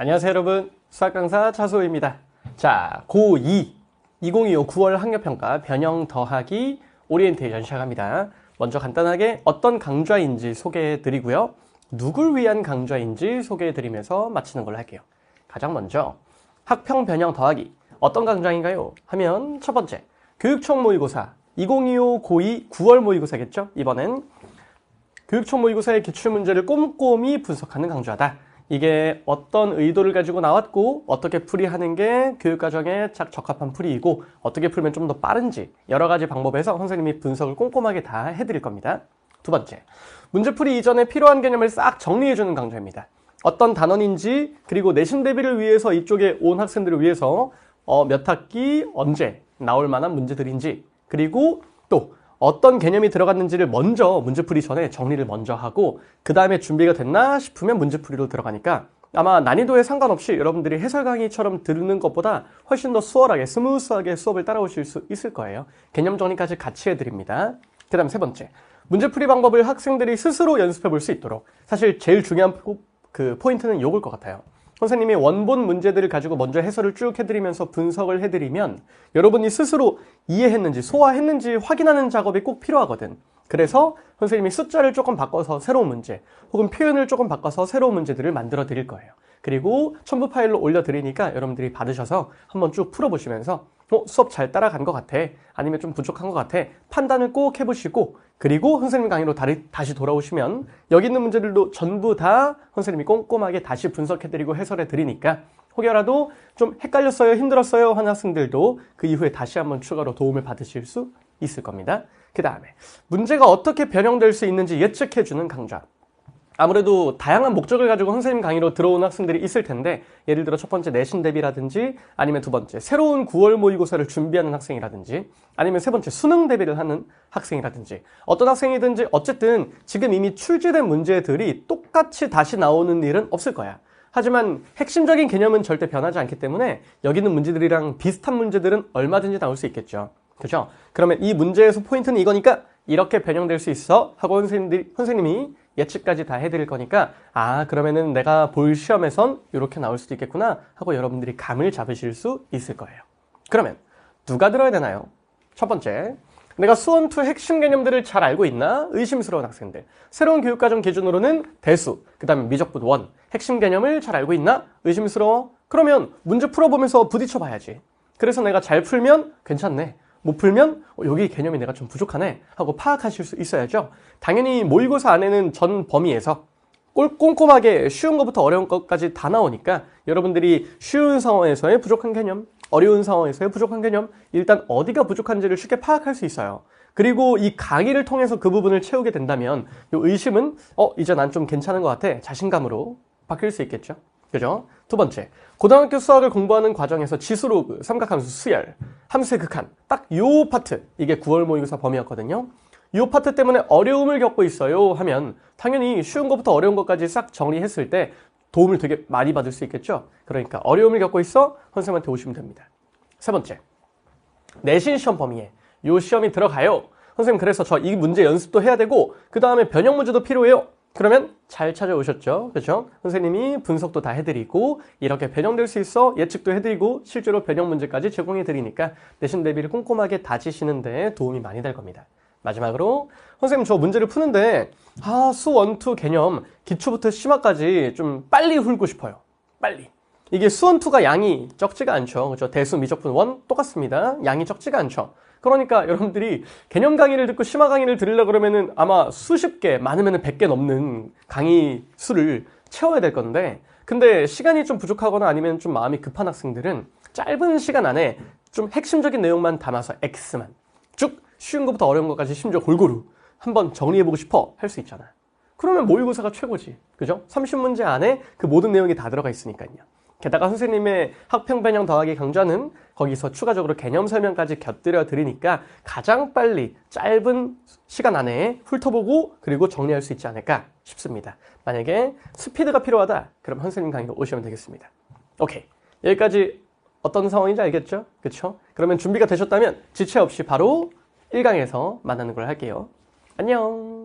안녕하세요 여러분, 수학강사 차소희입니다. 자, 고2 2025 9월 학력평가 변형 더하기 오리엔테이션 시작합니다. 먼저 간단하게 어떤 강좌인지 소개해드리고요, 누굴 위한 강좌인지 소개해드리면서 마치는 걸로 할게요. 가장 먼저 학평 변형 더하기 어떤 강좌인가요? 하면 첫 번째, 교육청 모의고사 2025 고2 9월 모의고사겠죠? 이번엔 교육청 모의고사의 기출문제를 꼼꼼히 분석하는 강좌다. 이게 어떤 의도를 가지고 나왔고 어떻게 풀이하는 게 교육과정에 딱 적합한 풀이이고 어떻게 풀면 좀 더 빠른지 여러 가지 방법에서 선생님이 분석을 꼼꼼하게 다 해드릴 겁니다. 두 번째, 문제풀이 이전에 필요한 개념을 싹 정리해주는 강좌입니다. 어떤 단원인지, 그리고 내신 대비를 위해서 이쪽에 온 학생들을 위해서 몇 학기 언제 나올 만한 문제들인지, 그리고 또 어떤 개념이 들어갔는지를 먼저 문제풀이 전에 정리를 먼저 하고 그 다음에 준비가 됐나 싶으면 문제풀이로 들어가니까 아마 난이도에 상관없이 여러분들이 해설 강의처럼 들는 것보다 훨씬 더 수월하게 스무스하게 수업을 따라오실 수 있을 거예요. 개념 정리까지 같이 해드립니다. 그 다음 세 번째, 문제풀이 방법을 학생들이 스스로 연습해 볼 수 있도록, 사실 제일 중요한 포인트는 요걸 것 같아요. 선생님이 원본 문제들을 가지고 먼저 해설을 쭉 해드리면서 분석을 해드리면 여러분이 스스로 이해했는지 소화했는지 확인하는 작업이 꼭 필요하거든. 그래서 선생님이 숫자를 조금 바꿔서 새로운 문제, 혹은 표현을 조금 바꿔서 새로운 문제들을 만들어 드릴 거예요. 그리고 첨부 파일로 올려드리니까 여러분들이 받으셔서 한번 쭉 풀어보시면서 수업 잘 따라간 것 같아, 아니면 좀 부족한 것 같아, 판단을 꼭 해보시고, 그리고 선생님 강의로 다시 돌아오시면 여기 있는 문제들도 전부 다 선생님이 꼼꼼하게 다시 분석해드리고 해설해드리니까 혹여라도 좀 헷갈렸어요, 힘들었어요 하는 학생들도 그 이후에 다시 한번 추가로 도움을 받으실 수 있을 겁니다. 그 다음에 문제가 어떻게 변형될 수 있는지 예측해주는 강좌. 아무래도 다양한 목적을 가지고 선생님 강의로 들어온 학생들이 있을 텐데, 예를 들어 첫 번째 내신 대비라든지, 아니면 두 번째 새로운 9월 모의고사를 준비하는 학생이라든지, 아니면 세 번째 수능 대비를 하는 학생이라든지, 어떤 학생이든지 어쨌든 지금 이미 출제된 문제들이 똑같이 다시 나오는 일은 없을 거야. 하지만 핵심적인 개념은 절대 변하지 않기 때문에 여기 있는 문제들이랑 비슷한 문제들은 얼마든지 나올 수 있겠죠. 그죠? 그러면 이 문제에서 포인트는 이거니까 이렇게 변형될 수 있어 하고 선생님이 예측까지 다 해드릴 거니까, 그러면은 내가 볼 시험에선 이렇게 나올 수도 있겠구나 하고 여러분들이 감을 잡으실 수 있을 거예요. 그러면 누가 들어야 되나요? 첫 번째, 내가 수원2 핵심 개념들을 잘 알고 있나? 의심스러운 학생들. 새로운 교육과정 기준으로는 대수, 그 다음에 미적분 1, 핵심 개념을 잘 알고 있나? 의심스러워? 그러면 문제 풀어보면서 부딪혀 봐야지. 그래서 내가 잘 풀면 괜찮네, 못 풀면 여기 개념이 내가 좀 부족하네 하고 파악하실 수 있어야죠. 당연히 모의고사 안에는 전 범위에서 꼼꼼하게 쉬운 것부터 어려운 것까지 다 나오니까 여러분들이 쉬운 상황에서의 부족한 개념, 어려운 상황에서의 부족한 개념, 일단 어디가 부족한지를 쉽게 파악할 수 있어요. 그리고 이 강의를 통해서 그 부분을 채우게 된다면 이 의심은 이제 난 좀 괜찮은 것 같아, 자신감으로 바뀔 수 있겠죠. 그죠? 두 번째, 고등학교 수학을 공부하는 과정에서 지수로그, 삼각함수, 수열, 함수의 극한, 딱 요 파트, 이게 9월 모의고사 범위였거든요. 요 파트 때문에 어려움을 겪고 있어요 하면 당연히 쉬운 것부터 어려운 것까지 싹 정리했을 때 도움을 되게 많이 받을 수 있겠죠. 그러니까 어려움을 겪고 있어? 선생님한테 오시면 됩니다. 세 번째, 내신 시험 범위에 요 시험이 들어가요. 선생님 그래서 저 이 문제 연습도 해야 되고 그 다음에 변형 문제도 필요해요. 그러면 잘 찾아오셨죠? 그렇죠? 선생님이 분석도 다 해드리고 이렇게 변형될 수 있어 예측도 해드리고 실제로 변형 문제까지 제공해드리니까 내신 대비를 꼼꼼하게 다지시는 데 도움이 많이 될 겁니다. 마지막으로, 선생님 저 문제를 푸는데 수 1, 2 개념 기초부터 심화까지 좀 빨리 훑고 싶어요. 빨리. 이게 수 1, 2가 양이 적지가 않죠. 그렇죠? 대수, 미적분 1 똑같습니다. 양이 적지가 않죠. 그러니까 여러분들이 개념 강의를 듣고 심화 강의를 들으려고 그러면은 아마 수십 개, 많으면 100개 넘는 강의 수를 채워야 될 건데, 근데 시간이 좀 부족하거나 아니면 좀 마음이 급한 학생들은 짧은 시간 안에 좀 핵심적인 내용만 담아서 X만 쭉 쉬운 것부터 어려운 것까지 심지어 골고루 한번 정리해보고 싶어 할 수 있잖아. 그러면 모의고사가 최고지. 그죠? 30문제 안에 그 모든 내용이 다 들어가 있으니까요. 게다가 선생님의 학평 변형 더하기 강좌는 거기서 추가적으로 개념 설명까지 곁들여 드리니까 가장 빨리 짧은 시간 안에 훑어보고 그리고 정리할 수 있지 않을까 싶습니다. 만약에 스피드가 필요하다, 그럼 선생님 강의로 오시면 되겠습니다. 오케이, 여기까지 어떤 상황인지 알겠죠? 그쵸? 그러면 준비가 되셨다면 지체 없이 바로 1강에서 만나는 걸 할게요. 안녕.